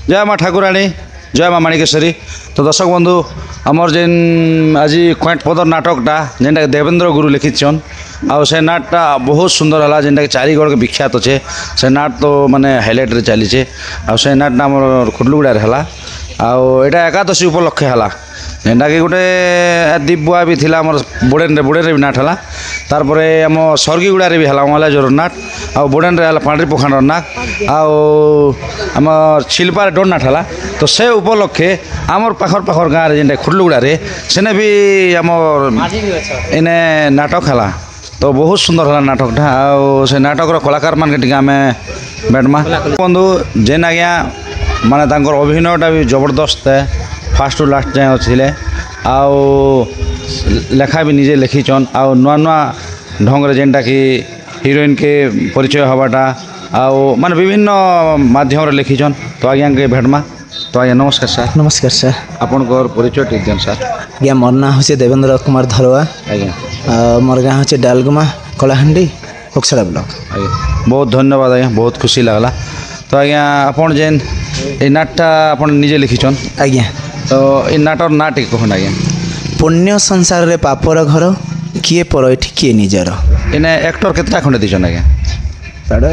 जय माँ ठाकुराणी जय माँ माणिकेश्वरी। तो दर्शक बंधु आमर जेन आज क्वांट पदर नाटकटा जेनटा देवेंद्र गुरु लिखिछन आउ से नाटटा बहुत सुंदर है जेनटा चारिगढ़ के विख्यात अच्छे से नाट तो माने हाइलाइट रे चलीचे आउ से नाटटा आमर खुडलुगुड़ार है आउ एकादशी उपलक्षे है जेनटा कि गोटे दीपबुआ भी थिला आमर बोडेन रे भी नाट है तारपरे आम सर्गीगुड़ारे भी है मलाजोर नाट आउ बोडेन रे पांड्री पोखर नाट आउ आम छिलपार डोर नाट है तो से उपलक्षे आमर पाखर गाँव में जेनटा खुडलुगुड़ारे सेने भी आमर इने नाटक है तो बहुत सुंदर है नाटकटा आउ से नाटकर कलाकार मान के आम बैठमा बंधु जेन आज्ञा माने तांकर अभिनयटा भी जबरदस्त है फास्ट टू लास्ट जाए अच्छे आउ लेखा भी निजे लिखीचन आउ नुआ नुआ ढंग रे जेनटा कि हिरोइन के परिचय हवाटा आउ माने विभिन्न माध्यम रे लिखीचन तो आज्ञा के भेटमा तो आज्ञा नमस्कार सर। नमस्कार सर। आपन परिचय टिक दियन सर। आज्ञा मोर ना होचे देवेंद्र कुमार धरवा आज्ञा मोर गाँ होचे डालगुमा कलाहांडी बक्सरा ब्लॉक। आज्ञा बहुत धन्यवाद आज्ञा बहुत खुशी लगला। तो आज्ञा आपन जेन ए नाटटा आपन निजे लिखीचन आज्ञा तो ए नाटर ना टिक कहन आज्ञा पुण्य संसार रे पापर घर किए पर एठी किए निजर इने एक्टर केतना खंडे दिछन आज्ञा साढ़े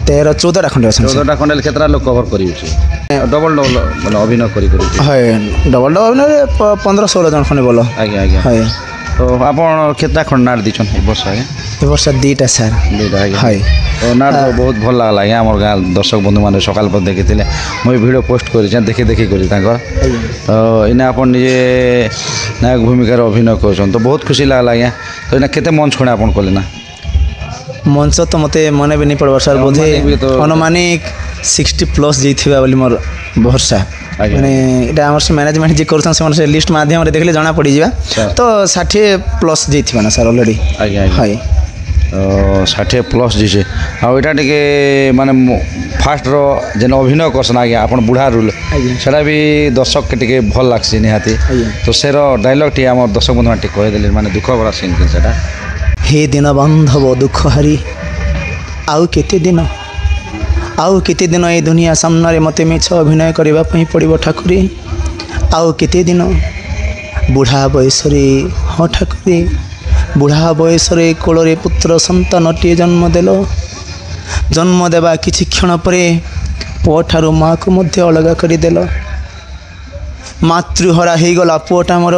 13-14 खंडे अछन 14 खंडे केतना लोग कवर करिउछि डबल माने अभिनय करी हाय डबल अभिनय 15-16 जन खंडे बोलो आज्ञा आज्ञा हाय तो आपन केतना खंड नाट दिछन ए वर्ष आज्ञा ए वर्ष दीटा सर दीटा आज्ञा हाय तो नाट तो बहुत भल लागला आज्ञा हमर गाँ दर्शक बंधु माने सकाल पर देखिथिले मुई वीडियो पोस्ट करिछन देखि करी तांकर तो इने आपन निजे नायक भूमिका रे अभिनय करछन तो बहुत खुशी लागला आज्ञा तो इने केते मंच खणे आपन कोले ना मंच तो मते मने भी नहीं पड़वा सर बोधे अनुमानिक 60+ जइथिबा बोली मोर भरोसा माने एटा हमर से मैनेजमेंट जे करछन से लिस्ट माध्यम रे देखले जाना पड़ी जिबा तो 60+ जइथिबा ना सर ऑलरेडी आज्ञा हाय तो 60+ जीचे आ एटा टिके माने फास्ट रो जेन अभिनय करसन आज्ञा आपन बुढ़ा रोल सेटा भी दर्शक के टिके भल लागसी निहाती तो सेरो डायलॉग टी हमर दर्शक बंधु टिके कहि देले माने दुख बड़ा सीन के सेटा हे दिन बांधव दुख हरी आउ केते दिन ए दुनिया सामने मते मिछ अभिनय करबा पई पड़िबो ठाकुरी आउ केते दिन बुढ़ा बयसरे हाँ ठाकुरी बुढ़ा बयसरे कोलरे पुत्र संतानटी जन्म देलो जन्म देवा किछि क्षण परे पुअठारु माँ को मध्य अलग करदेल मातृहरा हो गला पुअटा मोर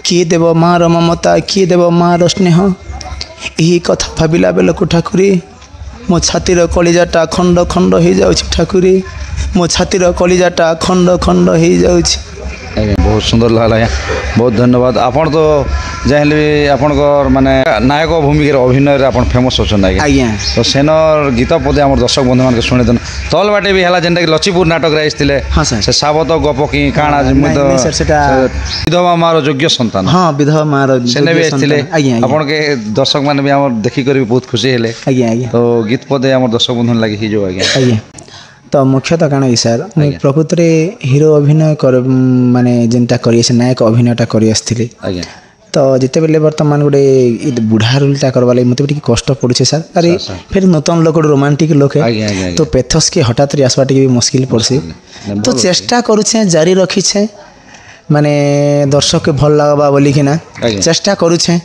किए देव माँ ममता किए देव माँ स्नेह यही कथा भाविला बेलू ठाकुरी मो छातीर कलिजाटा खंड खंड हो जाउछि ठाकुरी मो छातीर कलिजाटा खंड खंड हो जाउछि। बहुत सुंदर लगला बहुत धन्यवाद आपन तो जाहले भी आपनकर माने नायक भूमिका अभिनय रे आपन फेमस होछन आज्ञा तो सेनर गीत पदे हमर दर्शक बंधु मान के सुने देन तल बाटे भी हला जेंटा कि लच्छीपुर नाटक रे आइसतिले हां सर से साबत गप की काणा तो सर सेटा विधवा मारो योग्य संतान हां विधवा मारो सेने भी आइसतिले आपन के दर्शक मान भी हमर देखि करी बहुत खुशी हेले आज्ञा तो गीत पदे हमर दर्शक बंधु लागि हि जो आज्ञा तो मुख्यतः काण कि सर प्रकृत में हिरो अभिनय कर माने जेनटा करी नायक अभिनयटा करी आसथिले तो जिते बेले वर्तमान गोटे बुढ़ा रोलटा करवा लगे मत कष्ट पड़े सर अरे फिर नूतन लोक रोमांटिक लोक है तो पेथस के हठात आसवा भी मुश्किल पड़े तो चेष्टा करुचे जारी रखीछे माने दर्शक के भल लगवा बोली कि ना चेष्टा करुचे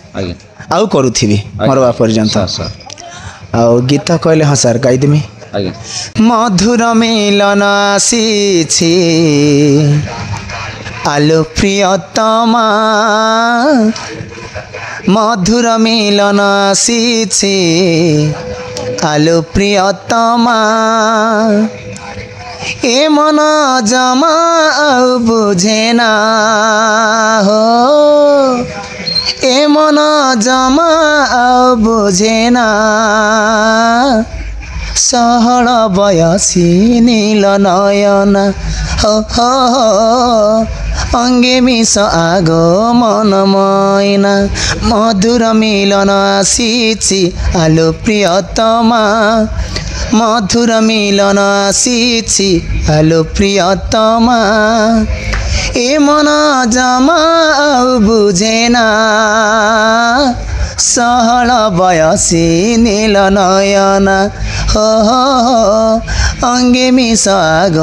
आउ करूथी मरवा पर्यंत आ गीत कहले हाँ सर गाईदेमी मधुर मिलन आसीछि आलो प्रियतमा मधुर मिलन आसीछि आलो प्रियतमा ए मन जमा बुझेना हो ए मन जमा बुझेना सहल बयसी नील नयन हो अंगे मिस आगो मन मैना मधुर मिलन आसीछि आलो प्रियतमा मधुर मिलन आसीछि आलो प्रियतमा ए मन जमा बुझेना सहल बयसी नील नयन हो अंगे मिसाग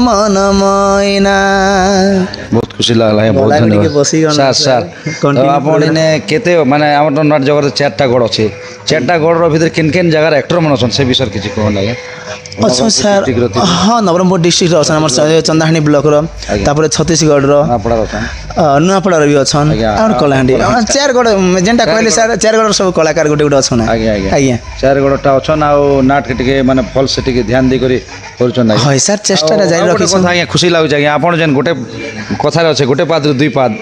मन मैना बहुत खुशी लागला है बहुत गला धन्यवाद के बसी गन सर सर Continue आपण इने केते माने हमर नाट जगत चारटा गड़ अछि चारटा गड़ रो भीतर किन किन जगह एक्टर मन अछन से विषय किछि कोन लागे अच्छा सर हाँ नवरंगपुर डिस्ट्रिक्ट अछन हमर चंदाहानी ब्लॉक रो तापर छत्तीसगढ़ रो आपड़ा अछन नुआपड़ा भी अछन और कलाहांडी चार गड़ जेंटा कहले सर चार गड़ सब कलाकार गोटे गोटे अछन आगे आगे आज्ञा चार गड़टा अछन आ नाट के टिके माने फल से टिके ध्यान दे करी करछन हाय सर चेष्टा जारी रखि कथा आज्ञा खुशी लागु आज्ञा आपण जेन गोटे कथा रे अछि गोटे पाद दुई पाद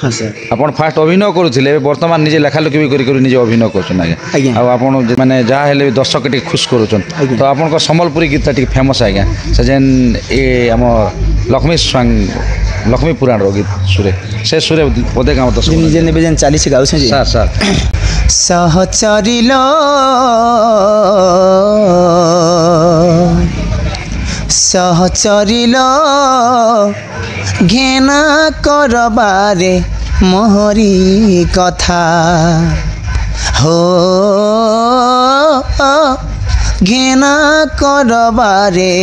हाँ सर आपण फास्ट अभिनय करूथिले वर्तमान निजे लेखालेखी भी करी निजे अभिनय करछन आज्ञा आज्ञा आ आपण माने जा हेले दर्शक टिके खुश करूछन तो आपण को संबलपुरी गीत टिके फेमस आज्ञा से जेन ए हमर लक्ष्मी स्वांग लक्ष्मी पुराण रो गीत सुरे से सुरे पदे काम दर्शक निजे नेबे जेन 40 गाउ छै सर सर सहचरिलो सहचरिलो घेना करबारे मोहरी कथा हो घेना करबारे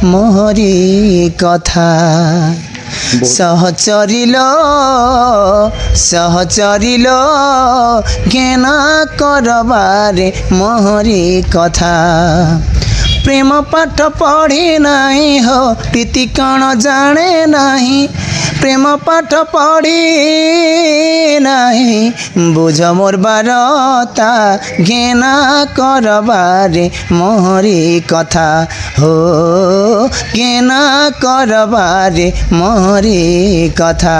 मोहरी कथा सहचरिलो सहचरिलो घेना करबारे मोहरी कथा प्रेम पाठ पढ़े नहीं हो प्रीति कण जाने नहीं प्रेम पाठ पढ़े नहीं बुझ मोर बारता घेना करबारे मोहरी कथा हो घेना करबारे मोहरी कथा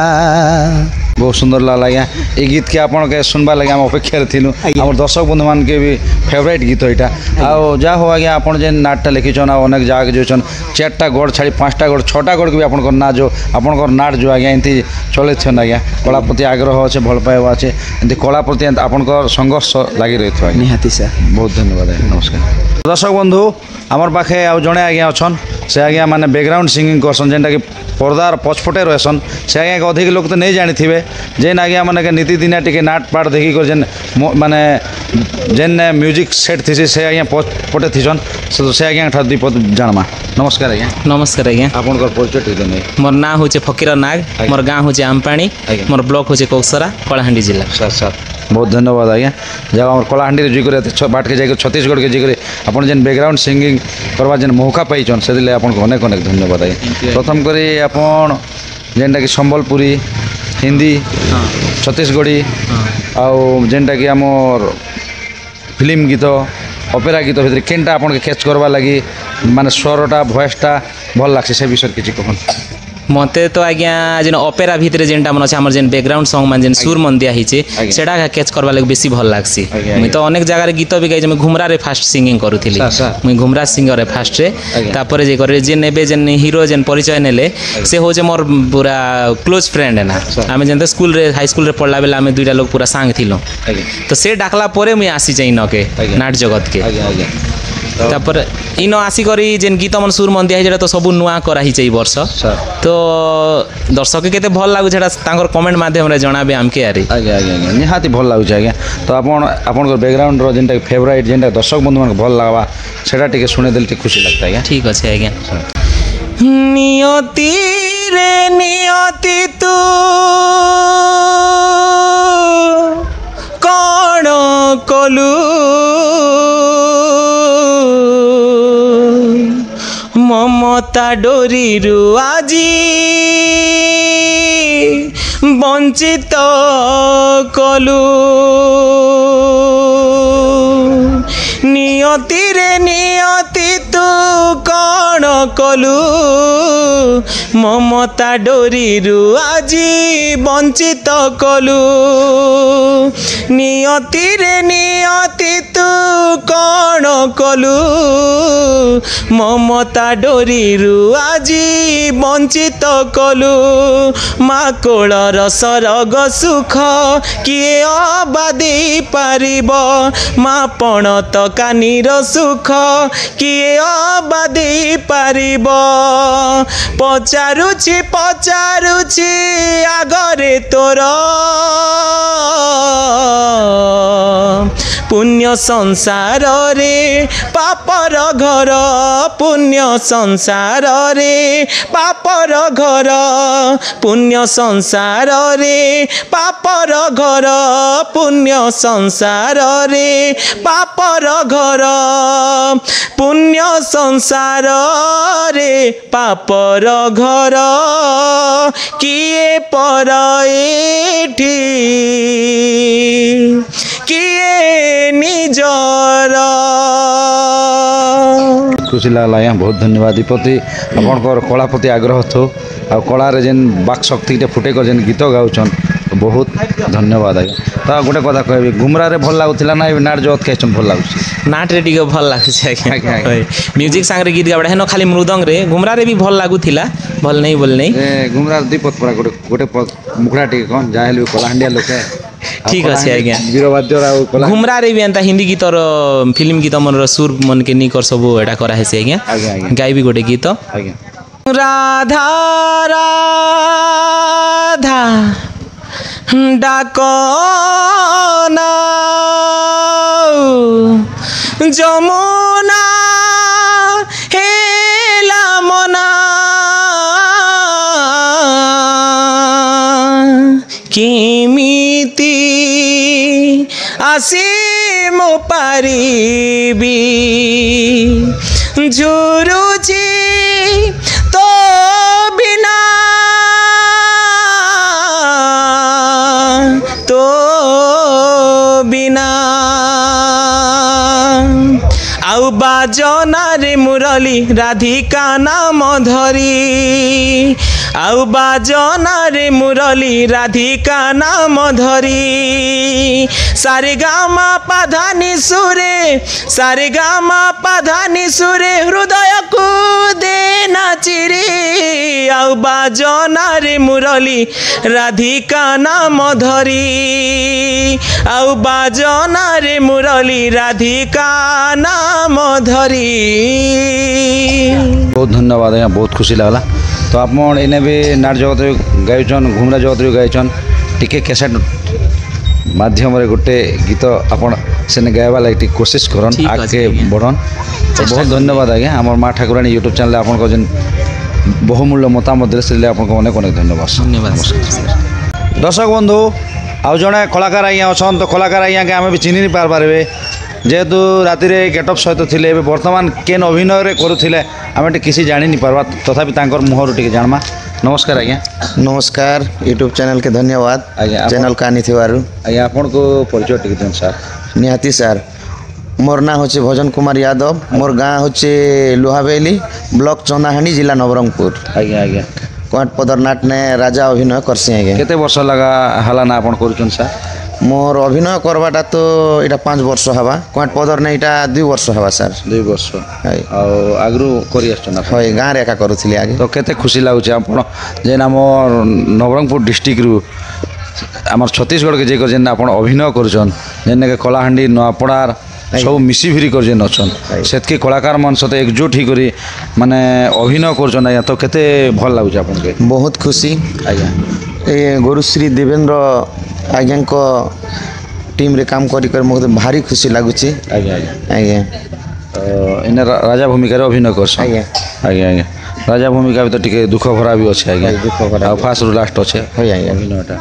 बहुत सुंदर लागला आज्ञा ए गीत के आपण के सुनबा लगे हम अपेक्षा रे थिलु हमर दर्शक बंधु मान के भी फेवरेट गीत एटा आ जा हो आज्ञा आपण जे नाटटा लिखिछन आ अनेक जाग जोछन चारटा गड़ छाड़ी पांचटा गड़ छटा गड़ के भी आपण को ना जो आपण को नाट जो आज्ञा एंती चले छन आज्ञा कला प्रति आग्रह আছে भल पाएवा আছে एंती कला प्रति आपण को संघर्ष लागि रहथो आज्ञा निहाती सर बहुत धन्यवाद आज्ञा नमस्कार दर्शक बंधु हमर पाखे आ जणे आज्ञा अछन से आज्ञा माने बैकग्राउंड सिंगिंग करसन जेंटा कि पर्दार पछपटे रहसन से आज्ञा के अधिक लोग तो नहीं जानी थिबे जेन आज्ञा माने के नीति दिना टिके नाट पाट देखी कर जेन माने जेन म्यूजिक सेट थिसे से आज्ञा पछपटे थिसन से आज्ञा ठा दीपद जानमा नमस्कार आज्ञा नमस्कार आज्ञा आपन कर परिचय ठीक नै मोर ना होचे फकीर नाग मोर गाँव होचे आमपाणी मोर ब्लॉक होचे कौसरा कलाहांडी जिला सर सर बहुत धन्यवाद आज्ञा जब हम कलाहांडी जी करे बाट के जाके छत्तीसगढ़ के जी करे अपन जेन बैकग्राउंड सिंगिंग करवा जेन मौका पाइछन से दिले आपन को अनेक अनेक धन्यवाद आज्ञा प्रथम करी आपन जेनटा कि संबलपुरी हिंदी छत्तीसगढ़ी आउ जेनटा कि आमर फिल्म गीत ऑपेरा गीत भीतर केनटा आपन के कैच करवा लगी माने स्वरटा वॉइसटा भल लागसे से विषय किछि कहन मते तो आज्ञा जेन ऑपेरा भीतर जेनटा मन अछि हमर जेन बैकग्राउंड सॉन्ग मान जेन सुर मन दिया हिचे सेडा का कैच करबा लागि बेसी भल लागसी मुई तो अनेक जगह रे गीत भी गाइ जे घुमरा रे फास्ट सिंगिंग करूथिली मुई घुमरा सिंगर रे फास्ट रे तापर जे करे जेन एबे जेन हीरो जेन परिचय नेले से हो जे मोर पूरा क्लोज फ्रेंड है ना हमें जेन स्कूल रे हाई स्कूल रे पढ़ला बेला हमें दुइटा लोग पूरा सांग थिलो तो से डाकला परे मुई आसी जाई न के नाट जगत के तापर इन आसी करी जेन गीत मन सुर मन दिया जेटा तो सब नुआ करा ही वर्ष तो दर्शक केते भल लागु जेटा तांकर कमेंट माध्यम रे जणाबे हमके आरी आज्ञा आज्ञा आज्ञा निहाती भल लागु आज्ञा तो आपन बैकग्राउंड रो जेनटा फेवरेट जेनटा दर्शक बंधु मन भल लागबा सेटा टिके सुने देल खुशी लगता आज्ञा ठीक अछि आज्ञा नियति रे नियति तू कोण कलु ममता डोरीरु आजी वंचित कलु नियति रे नियति तू कौन कलु ममता डोरीरु आजी वंचित कलु नियति रे नियति तू कौन कलु ममता डोरीरु आजी वंचित कलु मा कोलर सरग सुख किए अबा देई पारिब मा पणत कानीर सुख किए अबा देई पारिब पचारुछि पचारुछि आगरे तोर पुण्य पुण्य संसार रे पापर घर पुण्य संसार रे पापर घर पुण्य संसार रे पापर घर पुण्य संसार रे पापर घर पुण्य संसार रे पापर घर किए पर एठी किए निजर। खुशी लगला आज्ञा बहुत धन्यवाद दीपति आपणकर कला प्रति आग्रह थो आ कलार जेन बाक शक्ति फुटे कर जेन गीत गाउछन बहुत धन्यवाद आज्ञा। तो गोटे कथा कहबी घुमरा भल लगुला ना नाट जगत कैसन भल लगुच नाट रे टिके भल लागुछ आज्ञा म्यूजिक संग रे गीत गाबडा हेनो खाली मृदंग रे घुमरा रे भी भल लागुथिला भल नहीं बोल नहीं घुमरा दीपत पड़ा गोटे गोटे मुखड़ा टिके कौन जाहेल भी कलाहांडिया लोक ठीक अच्छे आज्ञा वीरवाद्य घुमरा रे भी एंता हिंदी गीत फिल्म गीत मन सुर मन के निकर सब एटा करा है आज्ञा गाइबी गोटे गीत राधा राधा डाकना যমুনা হেলা মনা কিমিতি আসি মো পারিবি ঝুরুছি তো বিনা তো বিনা आउ बाजना रे मुरली राधिका नाम धरी आउ बाजना रे मुरली राधिका नाम धरी सारे गामा पाधानी सुरे सारे गामा पाधानी सुरे हृदय को दे नाचिरी आउ बाजना रे मुरली राधिका नाम धरी आउ बाजना रे मुरली राधिका नाम धरी। बहुत धन्यवाद आज्ञा बहुत खुशी लगला। तो आप एने भी नाट जगत गायन घुमरा जगत गायन टिके कैसेट माध्यम गोटे गीत आपन से गायबा लगे कोशिश करन आगे बढ़न। तो बहुत धन्यवाद आज्ञा आम माँ ठाकुराणी यूट्यूब चैनल आपन जेन बहुमूल्य मतामत देले आपको अनेक अनेक धन्यवाद धन्यवाद। दर्शक बंधु आउ जड़े कलाकार आज्ञा अच्छा तो कलाकार आज्ञा के आम भी चिन्ह नहीं पारे जेहेतु राति गेटअप सहित थे बर्तमान केन अभिनय करुले आम किसी जानी नहीं पार्बा तथापि मुहर टे जानमा। नमस्कार आज्ञा। नमस्कार यूट्यूब चैनल के धन्यवाद आज्ञा चैनल कानी थिवारु आज्ञा आपन को परिचय टिके देन सर। निहाती सर मोर ना होचे भजन कुमार यादव मोर गाँ होचे लोहावेली ब्लॉक चंदाहांडी जिला नवरंगपुर। आज्ञा आज्ञा क्वांट पदरनाट ने राजा अभिनय करसी आज्ञा। केते वर्ष लगा हला ना आपन करूछन सर? मोर अभिनय करवाटा तो इटा 5 वर्ष हवा क्वांट पदर ने इटा 2 वर्ष हवा सर। 2 वर्ष आगु करी आछन होय गाँ रे एका करूथिली आगे। तो केते खुशी लागुचे आपन जेन हम नवरंगपुर डिस्ट्रिक्ट रु आम छत्तीसगढ़ के जेकर जेन आपन अभिनय करूछन जेन के कलाहांडी नआपड़ार सब मिसी भिरी कर जेन अछन सेतके कलाकार मन सते एकजुट ही करी माने अभिनय करछन आज्ञा। तो केते भल लागुचे आपन के? बहुत खुशी आज्ञा। ए गुरुश्री देवेंद्र आज्ञा को टीम रे काम करी कर मुझे भारी खुशी लागुची। आज्ञा आज्ञा आज्ञा इने राजा भूमिका रे अभिनय करछ। आज्ञा आज्ञा आज्ञा राजा भूमिका भी तो टिके दुख भरा भी अच्छे आज्ञा दुख भरा फास्ट रु लास्ट अच्छे होय आज्ञा अभिनयटा।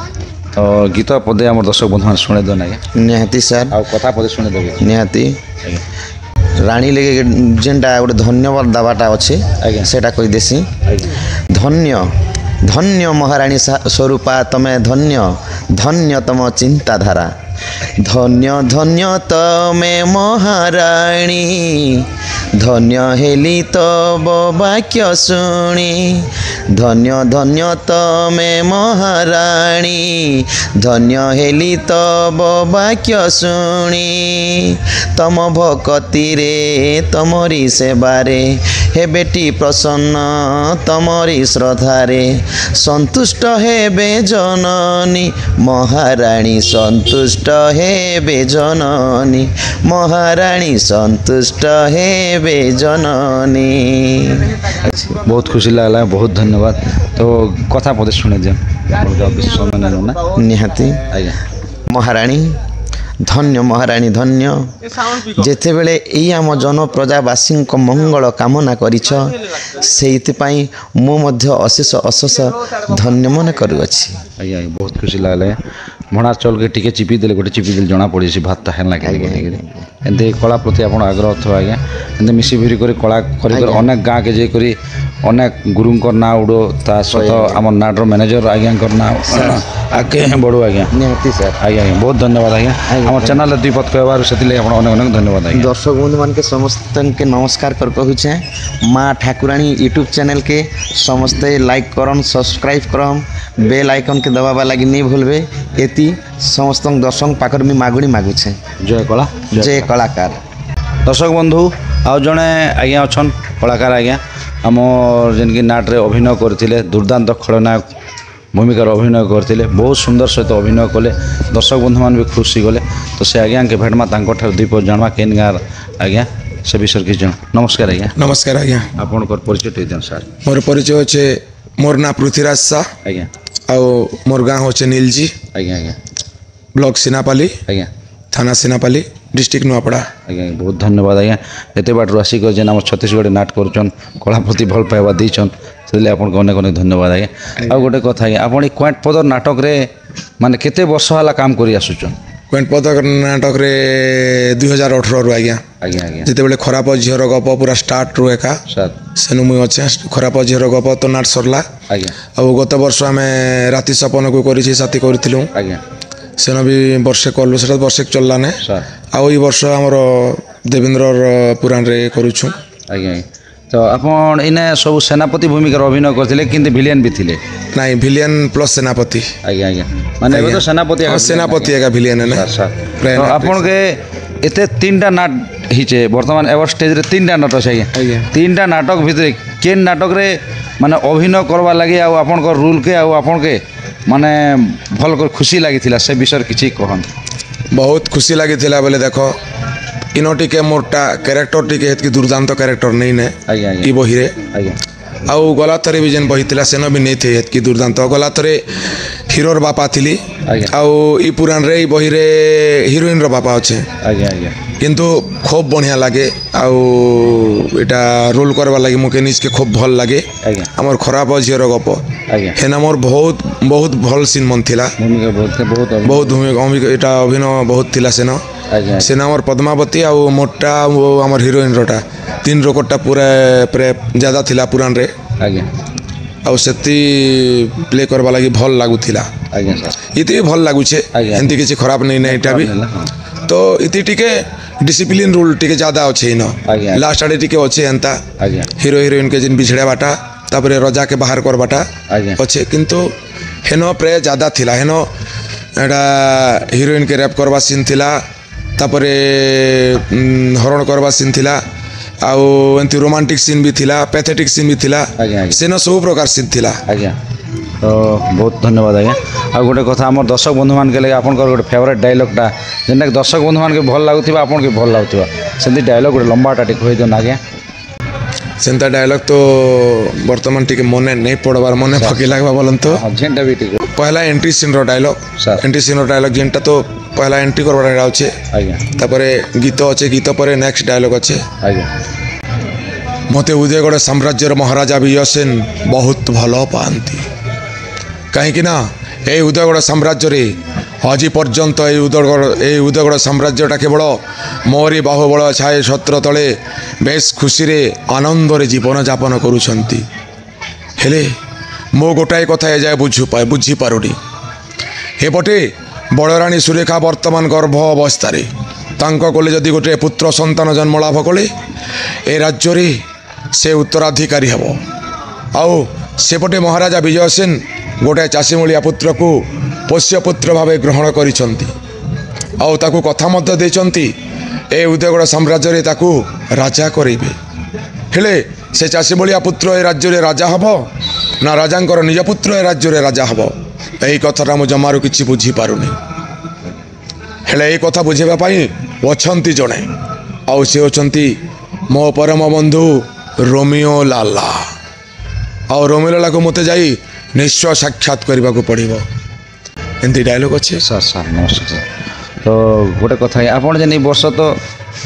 तो गीत पदे आम दर्शक बंधु शुणे देन आज्ञा। निहाती सर आ कथा पदे शुणे देबे निहाती रानी लेके जेनटा गोटे धन्यवाद दबाटा अच्छे आज्ञा सेटा कहि देसी। धन्य धन्य महारानी स्वरूपा तमे धन्य धन्य तम चिंताधारा धन्य धन्य तमे महाराणी धन्य हेली तब वाक्य शुणी धन्य धन्य तमे महाराणी धन्य हेली तब वाक्य शुणी तम भक्ति रे तमरी सेवारे हे बेटी प्रसन्न तमरी श्रद्धारे संतुष्ट हेबे जननी महाराणी संतुष्ट हेबे जननी महाराणी संतुष्ट हेबे जननी। बहुत खुशी लगला बहुत धन्यवाद। तो कथा पदे शुणे दियन समय ना निहाती आज्ञा। महाराणी ଧନ୍ୟ ମହାରାଣୀ ଧନ୍ୟ ଯେତେବେଳେ ଏଇ ଆମ ଜନପ୍ରଜାବାସୀଙ୍କ ମଙ୍ଗଳ କାମନା କରିଛ ସେଇଥିପାଇଁ ମୁଁ ମଧ୍ୟ ଅଶେଷ ଅଶେଷ ଧନ୍ୟ ମନେ କରୁଅଛି। ଆଜ୍ଞା ଆଜ୍ଞା ବହୁତ ଖୁସି ଲାଗିଲା ଭଣା ଚାଉଳକେ ଟିକେ ଚିପି ଦେଲେ ଗୋଟେ ଚିପି ଦେଲେ ଜଣା ପଡ଼ିଛି ଭାତଟା ହେଲା କେମିତି ଏମିତି କଳା ପ୍ରତି ଆପଣ ଆଗ୍ରହ ଥିବ ଆଜ୍ଞା ଏମିତି ମିଶି ଭିରି କରି କଳା କରି ଅନେକ ଗାଁକେ ଯାଇକରି ଅନେକ ଗୁରୁଙ୍କର ନାଁ ଉଡ଼ ତା ସହିତ ଆମର ନାଟର ମ୍ୟାନେଜର ଆଜ୍ଞାଙ୍କର ନାଁ ଆଗକେ ବଢ଼ୁ ଆଜ୍ଞା ନିହାତି ସାର୍। ଆଜ୍ଞା ଆଜ୍ଞା ବହୁତ ଧନ୍ୟବାଦ ଆଜ୍ଞା আমার ଚ୍ୟାନେଲରେ ଦୁଇ ପଥ କହିବାରୁ ସେଥିଲାଗି ଆପଣ ଅନେକ ଅନେକ ଧନ୍ୟବାଦ ଆଜ୍ଞା। दर्शक बंधु मान के समस्त के नमस्कार कर कहूँ माँ ठाकुराणी यूट्यूब चैनल के समस्ते लाइक करन सब्सक्राइब करम बेल आइकन के दबावा लगी नहीं भूलबे एति समस्त दर्शक पाखर मी मागुणी मागुछे ଜୟ କଳା जय कलाकार। दर्शक बंधु आउ जड़े आज्ञा अच्छन कलाकार आज्ञा आम जेनकि नाट्रे अभिनय करते दुर्दांत खलनायक भूमिकार अभिनय करते बहुत सुंदर सहित अभिनय कले दर्शक बंधु मान भी खुशी गले तो से आज्ञा के भेटमा दुई पद जाना केन गाँव आज्ञा से विषय किसी जन नमस्कार आज्ञा। नमस्कार आज्ञा आपनकर परिचय टे दिन सर। मोर परिचय होचे मोर ना पृथ्वीराज शाह आज्ञा आउ मोर गाँव होचे नीलजी आज्ञा आज्ञा ब्लॉक सिनापाली आज्ञा थाना सिनापाली डिस्ट्रिक्ट नुआपड़ा। आज्ञा बहुत धन्यवाद आज्ञा एते बाट आसिक जेन आम छत्तीसगढ़ नाट करुचन कला प्रति भल पाइबा दीचन से आपको अनेक अनेक धन्यवाद आज्ञा। आ गोटे कथा आज्ञा आप क्वांट पदर नाटक रे माने केते वर्ष हला काम करी आसुचन क्वेंट पदक नाटक रे 2018 रु आज्ञा आज्ञा आज्ञा जितेबेले खराब झीर गप पूरा स्टार्ट रु एका सर सेनु मुई अच्छे खराब झीर गप तो नाट सरला आज्ञा आ गत वर्ष आम राति सपन को करी साथी करूँ आज्ञा सेन भी वर्षे कलु से वर्षे चलला ने सर आउ ई वर्ष आमर देवेंद्र पुराण रे करूछु आज्ञा तो आपन इने सब सेनापति भूमिकार अभिनय करथिले किंतु विलियन भी थिले नहीं विलियन प्लस सेनापति आज्ञा आज्ञा माने एबे तो सेनापति हाँ, सेनापति एका विलियन है ना सर प्राय तो नाट आपन के एते तीनटा नाट हिचे वर्तमान एवर स्टेज रे तीनटा नाटक छै आज्ञा। तीनटा नाटक भितरे केन नाटक रे माने अभिनय करवा लागि आ आपन को रूल के आ आपन के माने भल कर खुशी लागिथिला से विषय किछि कहन। बहुत खुशी लगी बोले देखो इनो टिके मोटा कैरेक्टर टिके हेतकी दुर्दांत कैरेक्टर नहीं ने आज्ञा आज्ञा ई बही रे आज्ञा आउ गला थरे भी जेन बही थिला सेनो भी नहीं थे हेतकी दुर्दांत गला थरे हीरोर बापा थिली आज्ञा। आउ ई पुराण रे ई बही रे हीरोइन रो बापा अच्छे आज्ञा आज्ञा किंतु खूब बढ़िया लगे आउ एटा रोल करवा लगी मुके निज के खूब भल लगे आज्ञा हमर खराब झीर गप आज्ञा हेना मोर बहुत बहुत भल सीन मन थिला भूमिका बहुत बहुत एटा अभिनय बहुत थिला सेनो आज्ञा सेना आमर पद्मावती आउ मोटा आमर हिरोइन रोटा तीन रोकटा पूरा ज्यादा थिला पुराण रे आज्ञा आउ सेती प्ले करवा लगी भल लागुथिला आज्ञा सर इति भी भल लागुछे आज्ञा। एंती किछि खराब नहीं ना एटा भी हाँ। तो इति टिके डिसिप्लिन रूल टिके ज्यादा अच्छे इन आज्ञा। लास्ट आड़े टिके अच्छे एंता आज्ञा हिरो हिरोइन के जिन बिछड़े बाटा तापरे रजा के बाहर कर बाटा आज्ञा अच्छे किंतु हेनो प्रे ज्यादा थिला हेनो एटा हिरोइन के रैप करवा सीन थिला तापरे हरण करवा सीन थिला आउ एंती रोमांटिक सीन भी थिला पैथेटिक सीन भी थिला आज्ञा आज्ञा सेनो सब प्रकार सीन थिला आज्ञा तो बहुत धन्यवाद आज्ञा आ गोटे कथा आम दर्शक बंधु मान के लगे आपनकर गोटे फेवरेट डायलॉगटा जेनटा कि दर्शक बंधु मान के भल लागुथिबा आपन के भल लागुथिबा सेंती डायलॉग गोटे लंबाटा टिक होई दन आज्ञा सेंता डायलॉग तो वर्तमान टिके मने नहीं पड़बार मने फकी लागबा बोलन तो हाँ जेनटा भी टिक पहला एंट्री सीन रो डायलॉग सर एंट्री सीन रो डायलॉग जेनटा तो पहला एंट्री करबार अच्छे आज्ञा तापरे गीत अच्छे गीत पर नेक्स्ट डायलॉग अच्छे आज्ञा मते उदयगढ़ साम्राज्यर महाराजा विजयसेन बहुत भल पाती कहीं ना ये उदयगढ़ साम्राज्य रे आज पर्यंत उदयगढ़ साम्राज्यटा केवल मोरी बाहुबल छाए छत्र तले बेस खुशी रे आनंद रे जीवन जापन करुछंती हेले मो गोटाए कथा एजाए बुझी पारुनी हेपटे बड़राणी सुरेखा वर्तमान गर्भ अवस्था तांको कोले जदि गोटे पुत्र संतान जन्म लाभ कले ए राज्य रे से उत्तराधिकारी हेब आउ सेपटे महाराजा विजयसेन गोटे चाषी मूलिया पुत्र को पोष्य पुत्र भाव ग्रहण करिसंती आउ ताकू कथा मध्य देचंती ए उदयगढ़ साम्राज्य रे ताकू राजा करेबे हेले से चाषी मूलिया पुत्र ए राज्य रे राजा हब ना राजांकर निज पुत्र ए राज्य रे राजा हब एही कथाटा मु जमारू किछि बुझी पारुनी हेले एही कथा बुझेबा पई अछंती जणे आउ से अछंती मो परम बंधु रोमियो लाला आउ रोमियो लाला को मते जाई निश्चय साक्षात करने को पड़ो एमती डायलॉग अच्छे सर सर नमस्कार तो गोटे कथा आपन जेन वर्ष तो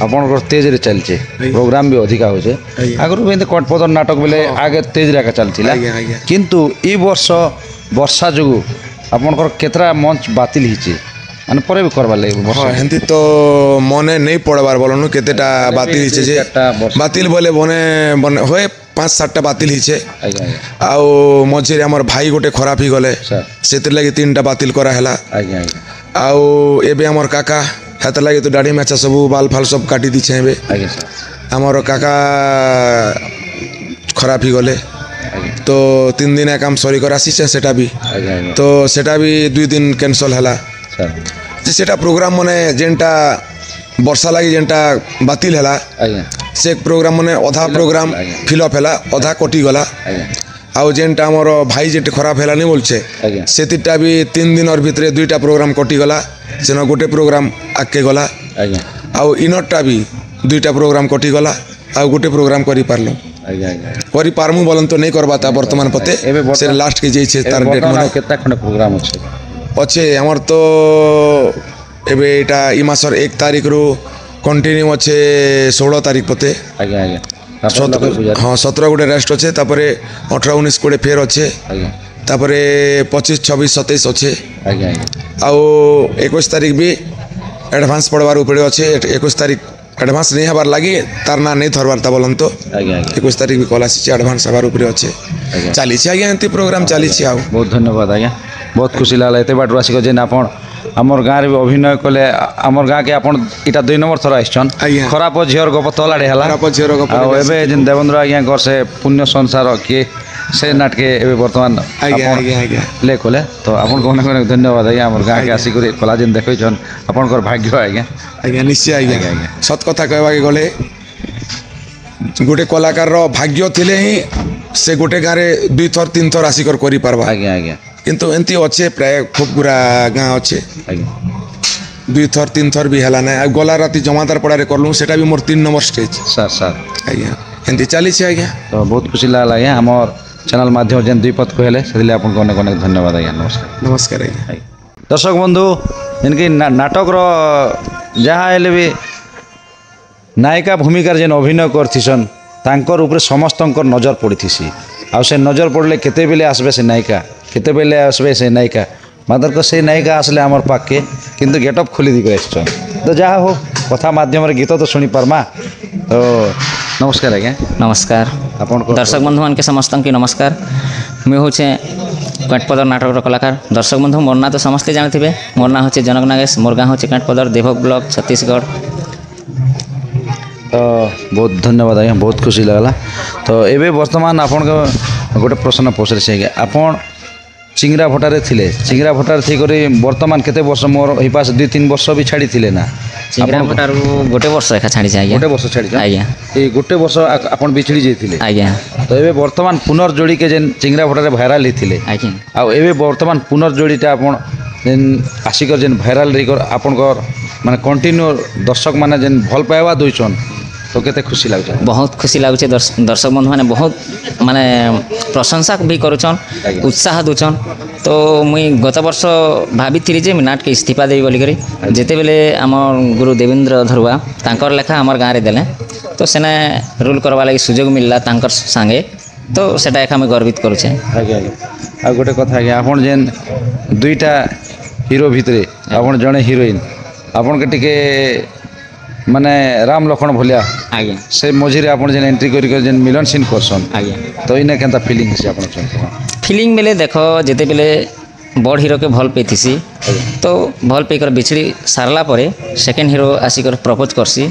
आपन तेज रे चलचे प्रोग्राम भी अधिका होचे आगु भी कटपदर नाटक बेले आगे तेज रे चलथिला किंतु ई वर्ष वर्षा जोगु आपनकर केतरा मंच बातिल हिचे माने परे भी करबा लागै हाँ हेंती तो मने नहीं पड़बार बोलनु केतेटा बातिल हिचे जे बातिल बोले बने होए 5-7टा बातिल हिचे आउ मझे हमर भाई गोटे खराब ही गले सेतिर लागि 3टा बातिल करा हला आउ एबे हमर काका हेत लागि तो दाढ़ी मेचा सब बाल फाल सब काटी दिछे एबे हमर काका खराब ही गले तो 3 दिन काम सरी कर आसी सेटा भी तो सेटा भी 2 दिन कैंसल हला जे सेटा प्रोग्राम माने जेंटा वर्षा लगी जेंटा बातिल हला से प्रोग्राम माने अधा प्रोग्राम फिलअप हला अधा कटि गला आउ जेंटा हमर भाई जेटे खराब हला नहीं बोलछे सेतिटा भी 3 दिन और भितरे 2टा प्रोग्राम कटि गला सेन गोटे प्रोग्राम आके गला आउ इनरटा भी 2टा प्रोग्राम कटि गला आउ गोटे प्रोग्राम करि पारलो करि पारमु बोलन तो नहीं करबाता वर्तमान पते से लास्ट के जे छे तार डेट माने केतना खंड प्रोग्राम अच्छे हमर तो एबे एटा ई मासर 1 तारिख रो कंटिन्यू अच्छे 16 तारिख पते हाँ 17 गोटे रेस्ट अच्छे तापरे 18-19 गोटे फेर अच्छे तापरे 25-26-27 अच्छे आउ 21 तारिख भी एडवांस पड़वार उपरे अच्छे 21 तारिख एडवांस नहीं हबार लगी तार ना नहीं थरबार ता बोलन तो 21 तारिख भी कॉल आसी एडवांस हबार उपरे अच्छे चली आज्ञा एंती प्रोग्राम चली बहुत धन्यवाद आज्ञा बहुत खुशी लागला एते बाटू आसिक जेन आपण आमर गाँव भी अभिनय कले आमर गाँव के आपन इटा 2 नंबर थर आइछन खराब झियर गप तलाडे हला एबे जेन देवेंद्र आज्ञा घर से पुण्य संसार के से नाटके एबे वर्तमान ले कले तो आपन कोने धन्यवाद आज्ञा आमर गाँव के आसिक कला जेन देखैछन आपनकर भाग्य आज्ञा निश्चय आज्ञा सत कथा कहबा के गले गोटे कलाकार रो भाग्य थिले ही से गोटे गाँव रे 2 थर 3 थर आसिकर करि पारबा आज्ञा किंतु एंती अच्छे प्राय खूब गुरा गाँ अच्छे 2 थर 3 थर भी हला ना गला राति जमादार पड़ारे करलु सेटा भी मोर 3 नंबर स्टेज सर आज्ञा एंती चली आज्ञा तो बहुत खुशी लागला आज्ञा हमर चैनल माध्यम जेन द्विपद कहले सेदिले आपन अनेक अनेक धन्यवाद आज्ञा नमस्कार आज्ञा दर्शक बंधु इनकी नाटक रो जहाँ हेले भी नायिका भूमिकार जेन अभिनय करथिसन तांकर ऊपर समस्तंकर नजर पड़ीथीसी आ से नजर पड़ले केते बेले आसबे से नायिका केते बेले आसबे से नायिका मादर को से नायिका आसले आमर पाके किंतु गेटअप खोली दी गए तो जहाँ हो कथा माध्यम गीत तो शुणी पार्मा तो नमस्कार आज्ञा नमस्कार आपन दर्शक बंधु मान के समस्त की नमस्कार मुझे हूँ कटपदर नाटक कलाकार दर्शक बंधु मोर ना तो समस्ते जानते मोर ना हूँ जनक नागेश मोर गाँ हूँ कटपदर देवक ब्लॉक छत्तीसगढ़ तो बहुत धन्यवाद आज्ञा बहुत खुशी लगला तो एबे वर्तमान आपन गोटे प्रश्न पचार से आपन चिंगरा भटारे थिले चिंगरा भटार थी करी वर्तमान केते वर्ष मोर ही पास 2-3 वर्ष भी छाड़ी थिले ना चिंगरा भटार गोटे वर्ष एका छाड़ी छै आज्ञा गोटे वर्ष छाड़ी आज्ञा ए गोटे वर्ष आपन बिछड़ी जेथिले आज्ञा तो एबे वर्तमान पुनर्जोड़ी के जेन चिंगरा भटारे भाइराल हिथिले आज्ञा आ एबे वर्तमान पुनर्जोड़ीटा आपन जेन आसिकर जेन भाइराल रिकर आपन माने कंटिन्यू दर्शक माने जेन भल पाइबा दोइछन तो केते खुशी लागछ बहुत खुशी लागछ दर्शक बंधु माने बहुत माने प्रशंसा भी करूछन उत्साह दोछन तो मुई गत वर्ष भाभी थी जे नाट के इस्तीफा देवी बोली करी जेते बेले हमर गुरु देवेंद्र धरुआ तांकर लेखा हमर गाँव रे देले तो सेना रोल करवा लागि सुजोग मिलला तांकर संगे तो सेटा एक हम गर्वित करूछे आज्ञा आ गोटे कथा आज्ञा आपन जेन 2टा हीरो भितरे आपन जणे हीरोइन आपन के टिके माने राम लखन भलिया आज्ञा से मझिरे आपन जेन एंट्री करी जेन मिलन सीन करसन आज्ञा तो इने केनता फीलिंग से आपन चलते फीलिंग बेले देखो जेते बेले बड़ हीरो के भल पेथिसी तो भल पेकर बिछड़ी सारला परे सेकेंड हीरो आसिकर प्रपोज करसी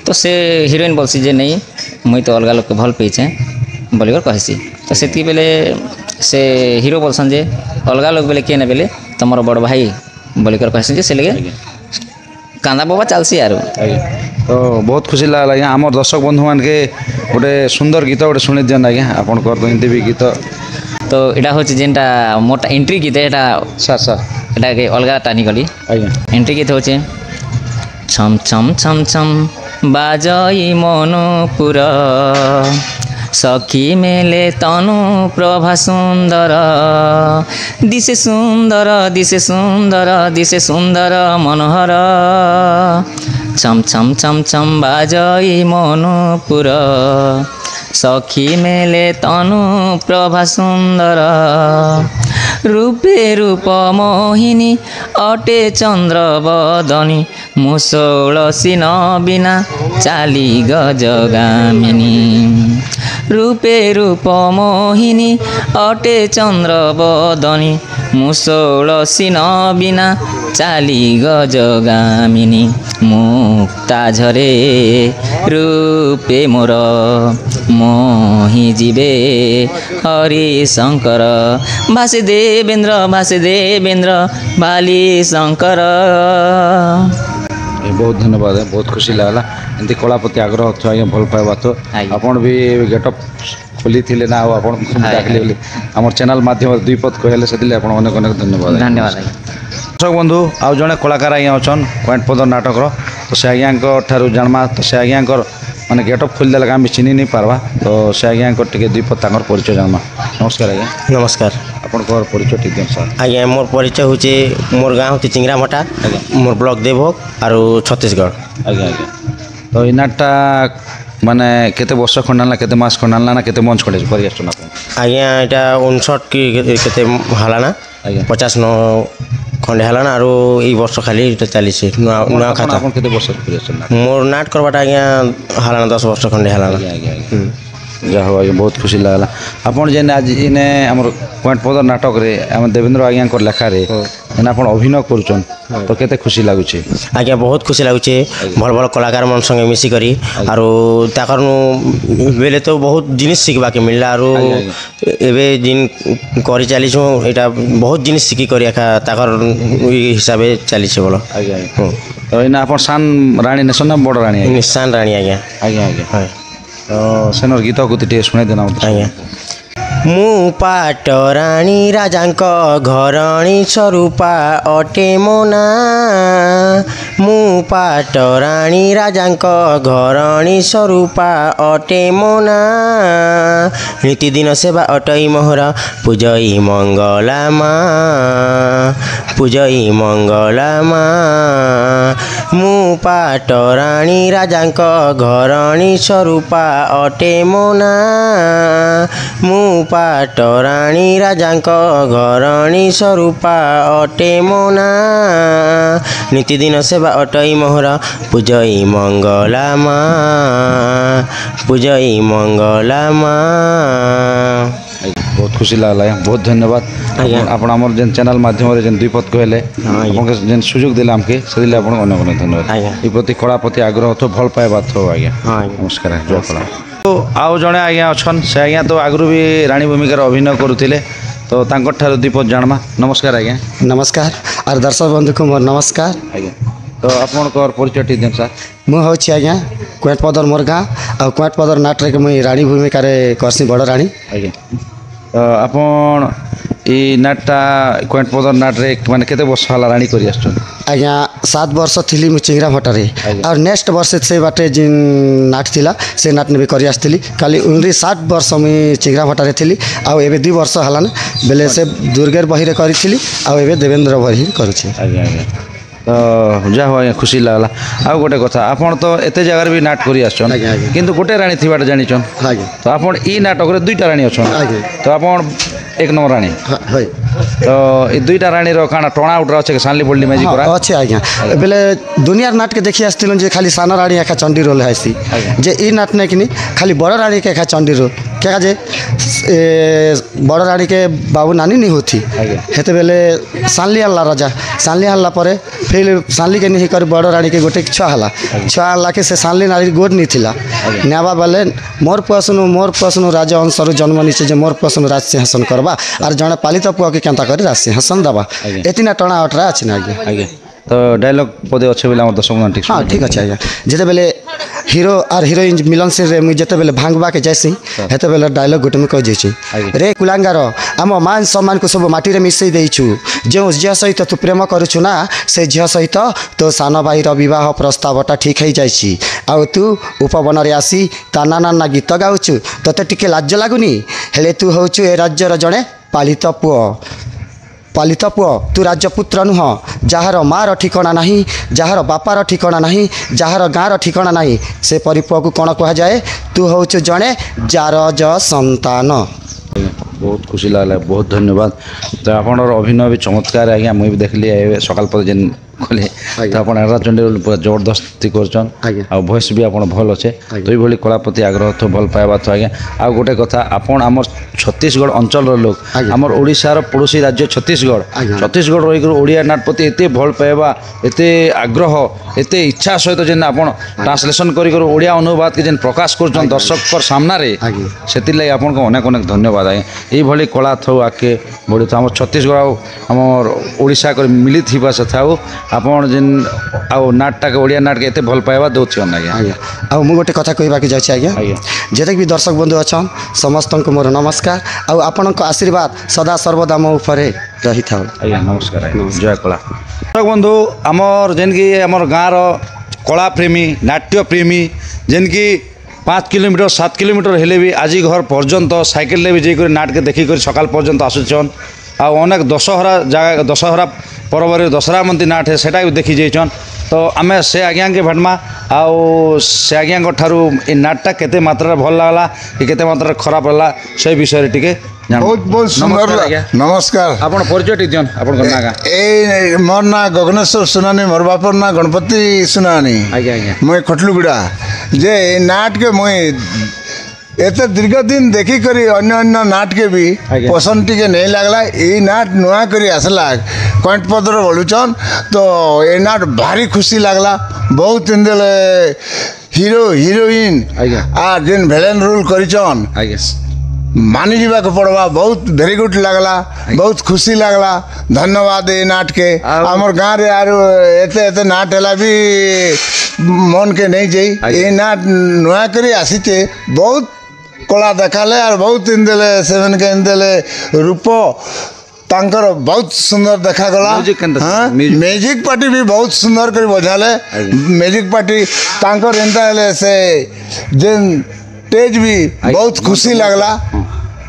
तो से हीरोइन बोलसी जे नहीं मुई तो अलगा लोग के भल पेछे बोलिकर कहसी तो सेती बेले से हीरो बोलसन जे अलगा लोग बेले के ने बेले तमर बड़ भाई बोलिकर कहसी जे से लगे कांदा बाबा चलसी यार तो बहुत खुशी लागला आज्ञा आमर दर्शक बंधु मान के गोटे सुंदर गीत गोटे शुणी दियन आज्ञा आपन कर हिंदी भी गीत तो इटा हूँ जेनटा मोटा एंट्री गीत एटा सर एटा के अलगा टानी गली आज्ञा एंट्री गीत होचे छम छम छम छम बाजई मनपुर सखी मेले तनु प्रभा सुंदर दिशे सुंदर दिशे सुंदर दिशे सुंदर मनोहर छम छम छम छम बाजई मनुपुर सखी मेले तनु प्रभा सुंदर रूपे रूप मोहिनी अटे चंद्र बदनी मुसोलसी न बिना चाली गजगामिनी रूपे रूप मोहिनी अटे चंद्र बदनी मुसोलसी न बिना चाली गजगामिनी मुक्ता झरे रूपे मोर मोहि जीवे हरि शंकर वासुदेवेन्द्र बाली शंकर। बहुत धन्यवाद है, बहुत खुशी लगला एमती कला प्रति आग्रह अच्छो आज्ञा भल पाइबा तो आपन भी गेटअप खोली थिले ना आपन डाकले बोली हमर चैनल माध्यम दुई पद कहले सेदिले आपन अनेक अनेक धन्यवाद। धन्यवाद दर्शक बंधु आउ जड़े कलाकार आज्ञा अच्छन पॉइंट पदर नाटक तो से आज्ञा ठारू जानमा तो से आज्ञा माने गेटअप खोली देला आम चिन्ह नहीं पार्बा तो से आज्ञा टे दुई पद तांकर परिचय जानमा। नमस्कार आज्ञा। नमस्कार आपन परिचय ठीक दिन सर। आज्ञा मोर परिचय होचे मोर गाँव होचे चिंगरामटा मोर ब्लॉक देवभोग और छत्तीसगढ़। आज्ञा आज्ञा तो इ नाटटा माने केते वर्ष खंडाला केते मास खंडाला ना केते मंच खंडे करि आछन आपन। आज्ञा एटा 59 की केते हलाना 59 खंडे हलाना और ई वर्ष खाली एटा चली छे नुआ खाता। आपन केते वर्ष करि आछन मोर नाट करबाटा आज्ञा हलाना 10 वर्ष खंडे हलाना। जा हो आज्ञा बहुत खुशी लागला आपन जेन आज इने हमर पॉइंट पदर नाटक रे हम देवेंद्र आज्ञा को लेखा रे एना आपन अभिनय करूछन तो केते खुशी लागुछे। आज्ञा बहुत खुशी लागुछे भल भल कलाकार मन संगे मिसी करी आरो ताकर बेले तो बहुत जिनिस सिखबा के मिलला आरो एबे जिन करी चली छु एटा बहुत जिनिस सिखी करी आखा ताकर हिसाबे चली छे बोलो। आज्ञा तो इना आपन शान रानी नेसन ना बड़ रानी निशान रानी आज्ञा। आज्ञा आज्ञा तो सेनर गीत को टे सुनाई देना आज्ञा। मु पाट राणी राजांक घरणी स्वरूपा अटे मोना मु पाट राणी राजांक घरणी स्वरूपा अटे मोना नीतिदिन सेवा अटई मोहर पूजई मंगला मा पूजई मंगला मा मु पाट राणी राजांक घरणी स्वरूपा अटे मोना मु पाट राणी राजांक घरणी स्वरूपा अटे मोना नीतिदिन सेवा अटई मोहर पूजई मंगला मा पूजई मंगला मा। बहुत खुशी लागला बहुत धन्यवाद आपण हमर जेन चैनल माध्यम रे जेन दुई पद कहले आपन जेन सुযোগ दिले हमके से दिले आपन अनेक अनेक धन्यवाद। ई प्रति कला प्रति आग्रह तो भल पाइबा तो आज्ञा। नमस्कार जय कला। तो आउ जड़े आज्ञा अच्छन से आज्ञा तो आगु भी रानी भूमिकार अभिनय करुले तो तांकर दीपक जानमा। नमस्कार आज्ञा। नमस्कार और दर्शक बंधु को मोर नमस्कार। आज्ञा तो आपन परिचय टी देन सर। मु होछि आज्ञा क्वेट पदर मोर गाँ और क्वेट पदर नाटक मुई रानी भूमिकार करसी बड़ रानी। आज्ञा तो आपन ई नाटटा क्वेट पदर नाट रे माने केते वर्ष होला रानी करि आछन। आज्ञा 7 वर्ष थिली मु चिंगरा भटारे और नेक्स्ट वर्ष से बाटे जिन नाट थिला से नाट ने भी करि आछथिली खाली उनरी 7 वर्ष मुई चिंगरा भटारे थिली आ एबे 2 वर्ष हलान बेले से दुर्गेर बहिरे करिथिली आ एबे देवेंद्र बहि करूछि। आज्ञा आज्ञा तो जा हो आज्ञा खुशी लागला। आ गोटे कथा आपन तो एते जगह भी नाट करि आछन किंतु गोटे रानी थिबाटा जानिछन। आज्ञा तो आपन ई नाटक रे दुईटा रानी अछन। आज्ञा तो आपन एक नंबर रानी हाय तो ई दुईटा रानी रो काना टोना उठ रहा सानली बोल्डी मैजिक करा अच्छे आज्ञा बेले दुनियार नाट के देखी आसथिलन जे खाली साना रानी एका चंडी रोल हाइसी जे ई नाट ने किनी खाली बड़ रानी के एका चंडी रोल क्या जे बड़ रानी के बाबू नानी नहीं होती हेते बेले सानली हल्ला राजा सानली हल्ला परे फिर सानली के नहीं कर बड़ रानी के गोटे छुआ हल्ला के से सानली नारी गोद नहीं थिला नेबा बेले मोर पसनु राजा अंशरु जन्म निचे जे मोर पसनु राज सिंहासन करबा और जने पालित पुआ के केंता करी राज सिंहासन दबा एतिना टणा अटरा अछि ना आज्ञा। आज्ञा तो डायलॉग पदे अच्छे बेले हमर दर्शक ठीक। हाँ ठीक अच्छे आज्ञा जेते बेले हिरो आर हिरोइन मिलन सीन रे मुझे जिते बेले भांगवा के जैसी हेते बेले डायलॉग गोटे मुझे कही रे कुलांगार आम मान सम्मान को सब माटी रे मिसई देइछु जो झिया सहित तू प्रेम करुछु ना से झिया सहित तो सान भाई विवाह प्रस्तावटा ठीक हो जाइछि आउ तू उपवन रे आसी ताना नाना गीत गाउछु तते टिके लाज लागुनी हेले तू होछु ए राज्यर जड़े पालित पुओ तू राजपुत्र नुह जार मार ठिकणा नहीं जार बापार ठिकणा नहीं जार गाँर ठिकणा नहीं से परिपुआ को कौन कह जाए तू होछु जड़े जारज संतान। बहुत खुशी लगला बहुत धन्यवाद। तो आप अभिनय भी चमत्कार आज्ञा मुझे देखली सकाल पर जेन कहले तो आप एराचंडी पूरा जबरदस्ती करछन आ वॉइस भी आप भल अच्छे तो ये कला प्रति आग्रह तो भल पाइबा तो आज्ञा आ गोटे कथा आपन आम छत्तीसगढ़ अंचल लोक आमर ओडिशार पड़ोसी राज्य छत्तीसगढ़ रही ओडिया नाट प्रति एत भल पाइबा एत आग्रह एत इच्छा सहित जेन आप ट्रांसलेशन कर ओडिया अनुवाद के जेन प्रकाश कर दर्शक सामने से लगे आपको अनेक अनेक धन्यवाद आज्ञा ये कला थो आगे बढ़ी था छत्तीसगढ़ आमर ओडिशा मिली थी से था आपन जेन आउ नाटटा के ओडिया नाट के एते भल पाइबा दउछन आज्ञा आ मु गोटे कथा कहबा के जाय आज्ञा जेते भी दर्शक बंधु अछन समस्त को मोर नमस्कार आ आपन को आशीर्वाद सदा सर्वदा मो ऊपर रही था आज्ञा नमस्कार जय कला। दर्शक बंधु आमर जेन की आमर गाँर कला प्रेमी नाट्य प्रेमी जेन की 5 किलोमीटर 7 किलोमीटर हेले भी आज घर पर्यंत साइकेल भी जाकर नाट के देखिक सकाल पर्यंत आसुचन आ अनेक दशहरा जगह दशहरा पर्व दशहरा मंत्री नाट है सेटा भी देखी जाइछन तो आम से आज्ञा के भेटमा आउ से आज्ञा ठारू ए नाटटा केते मात्रा भल लागला कि केते मात्रा खराब रहला से विषय टिके बहुत बहुत सुंदर नमस्कार आपण परिचय टी दियन आपण ना का ए मोर ना गगनेश्वर सुनानी मोर बापर ना गणपति सुनानी आज्ञा आज्ञा मुई खटलुगुड़ा जे नाट के मुई एते दीर्घ दिन देखी करी अन्य अन्य नाट के भी पसंद टिके नहीं लगला ये नाट नुआ करी आसला कंठ पदर बोलुचन तो ये नाट भारी खुशी लगला बहुत इंदले हीरो हीरोइन आ जेन भेलेन रोल करिचन मानि जीवा को पड़वा बहुत वेरी गुड लगला बहुत खुशी लगला धन्यवाद ये नाट के आमर गाँव रे आरो एते एते नाट हला भी मन के नहीं जाई ये नाट नुआ करी आसीचे बहुत कला देखाले और बहुत इंदेले सेवन के इंदेले रूप तांकर बहुत सुंदर देखा गला म्यूजिक पार्टी भी बहुत सुंदर कर बजाले म्यूजिक पार्टी तांकर इंदा हेले से जेन तेज भी बहुत खुशी लगला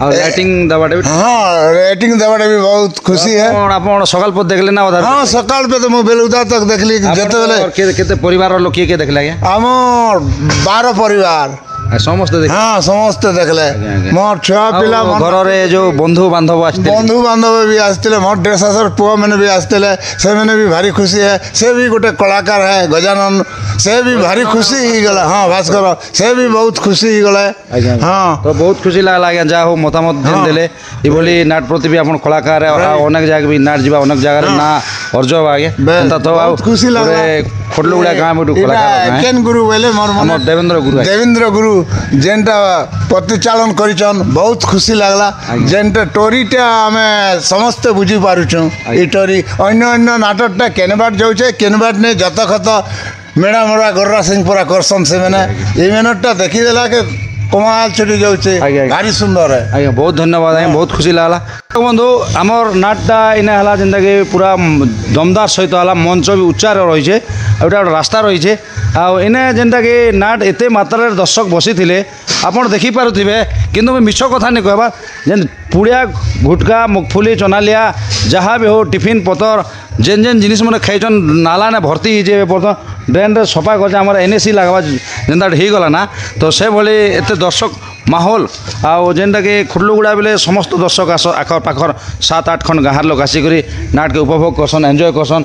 और रेटिंग दबाटे भी हाँ रेटिंग दबाटे भी बहुत खुशी है आपण सकाल पर देखले ना उधर हाँ सकाल पे तो मैं बेलुदा तक देखली जते बेले केते परिवार लोग के देखले हमर 12 परिवार समस्त देख हाँ समस्त देखले मोर छुआ पिला घर रे जो बंधु बांधव भी आसते मोर ड्रेसर पुआ मैंने भी आसते से मैंने भी भारी खुशी है से भी गोटे कलाकार है गजानन से भी भारी खुशी ही गला हाँ भास्कर से भी बहुत खुशी ही गला हाँ तो बहुत खुशी लागला आज्ञा जा हो मतामत देन देले ई बोली नाट प्रति भी आपण कलाकार है अनेक जगह भी नाट जीवा अनेक जगह ना अर्जव आगे तो खुशी लागला खटलुगुड़ा गाँव में कलाकार केन गुरु बोले मोर देवेंद्र गुरु जेनटा प्रतिचालन करिचन बहुत खुशी लागला जेनटा टोरीटा हमें समस्त बुझी पारुछन ई टोरी अन्य अन्य नाटकटा केनबाट जाउछे केनबाट ने जत खत मेड़ा मोड़ा गर्रा सिंह पूरा करसन से मैंने ये मेहनतटा देखी देला के कमाल छुटी जाउछे भारी सुंदर है आज्ञा बहुत धन्यवाद आज्ञा बहुत खुशी लागला बंधु आमर नाटटा इने हला जिंदगी पूरा दमदार सहित हला मंच भी उच्चार रही है गोटे रास्ता रही है आने जेनटा कि नाट एत मात्रा दर्शक बसी थे आपड़ देखिपे किंतु मिछ कथा नहीं कहबा जेन पुड़िया गुटका मुगफुली चनालिया जहाँ भी हो टिफिन पतर जेन जेन जिनिस मैंने खाइछन नाला ने भर्ती हो बर्तमान ड्रेन रे सफा कर आम एनएसी लगवा जेनता हो गला ना तो से भली एत दर्शक माहौल आउ जेनटा कि खटलुगुड़ा बेले समस्त दर्शक आख पाखर 7-8 खंड गाँव लोक आसिक नाट के उपभोग करसन एंजॉय करसन।